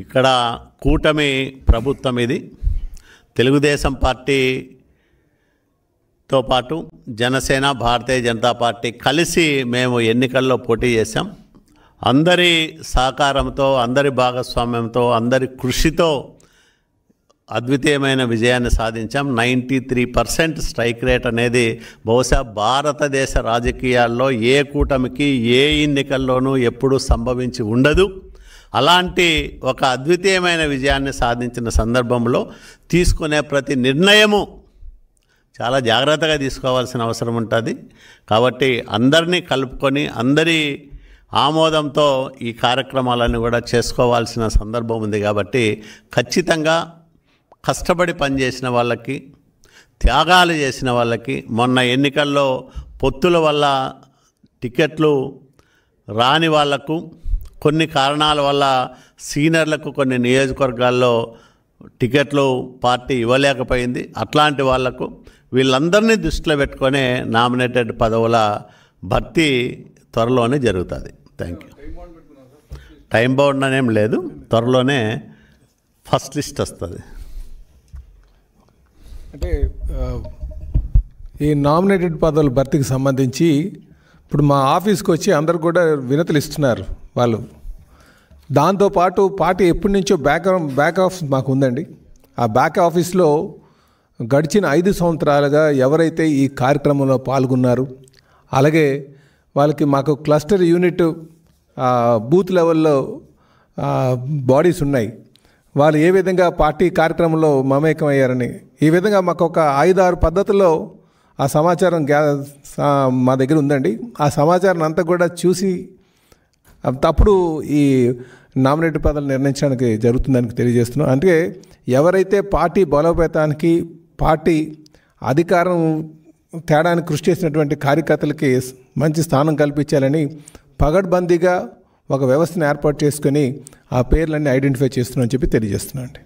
ఇక్కడ కూటమి ప్రభుత్వం ఇది. తెలుగుదేశం పార్టీతో పాటు జనసేన, భారతీయ జనతా పార్టీ కలిసి మేము ఎన్నికల్లో పోటీ చేశాం. అందరి సహకారంతో, అందరి భాగస్వామ్యంతో, అందరి కృషితో అద్వితీయమైన విజయాన్ని సాధించాం. 93% స్ట్రైక్ రేట్ అనేది బహుశా భారతదేశ రాజకీయాల్లో ఏ కూటమికి ఏ ఎన్నికల్లోనూ ఎప్పుడూ సంభవించి ఉండదు. అలాంటి ఒక అద్వితీయమైన విజయాన్ని సాధించిన సందర్భంలో తీసుకునే ప్రతి నిర్ణయము చాలా జాగ్రత్తగా తీసుకోవాల్సిన అవసరం ఉంటుంది. కాబట్టి అందరినీ కలుపుకొని అందరి ఆమోదంతో ఈ కార్యక్రమాలన్నీ కూడా చేసుకోవాల్సిన సందర్భం ఉంది. కాబట్టి ఖచ్చితంగా కష్టపడి పనిచేసిన వాళ్ళకి, త్యాగాలు చేసిన వాళ్ళకి, మొన్న ఎన్నికల్లో పొత్తుల వల్ల టికెట్లు రాని వాళ్లకు, కొన్ని కారణాల వల్ల సీనియర్లకు కొన్ని నియోజకవర్గాల్లో టికెట్లు పార్టీ ఇవ్వలేకపోయింది. అట్లాంటి వాళ్లకు వీళ్ళందరినీ దృష్టిలో పెట్టుకొని నామినేటెడ్ పదవుల భర్తీ త్వరలోనే జరుగుతుంది. Thank you. టైం బౌండ్ అనేం లేదు, త్వరలోనే ఫస్ట్ లిస్ట్ వస్తుంది. అంటే ఈ నామినేటెడ్ పదవుల భర్తీకి సంబంధించి ఇప్పుడు మా ఆఫీస్కి వచ్చి అందరు కూడా వినతులు ఇస్తున్నారు వాళ్ళు. దాంతోపాటు పార్టీ ఎప్పటి నుంచో బ్యాక్ ఆఫీస్ మాకు ఉందండి. ఆ బ్యాక్ ఆఫీస్లో గడిచిన 5 సంవత్సరాలుగా ఎవరైతే ఈ కార్యక్రమంలో పాల్గొన్నారు, అలాగే వాళ్ళకి మాకు క్లస్టర్ యూనిట్ బూత్ లెవెల్లో బాడీస్ ఉన్నాయి, వాళ్ళు ఏ విధంగా పార్టీ కార్యక్రమంలో మమేకమయ్యారని ఈ విధంగా మాకు ఒక 5-6 పద్ధతుల్లో ఆ సమాచారం మా దగ్గర ఉందండి. ఆ సమాచారం అంతా కూడా చూసి తప్పుడు ఈ నామినేటెడ్ పదవులు నిర్ణయించడానికి జరుగుతుందని తెలియజేస్తున్నాం. అంటే ఎవరైతే పార్టీ బలోపేతానికి, పార్టీ అధికారం తేడానికి కృషి చేసినటువంటి కార్యకర్తలకి మంచి స్థానం కల్పించాలని పగడ్బందీగా ఒక వ్యవస్థను ఏర్పాటు చేసుకొని ఆ పేర్లన్నీ ఐడెంటిఫై చేస్తున్నామని చెప్పి తెలియజేస్తున్నాను అండి.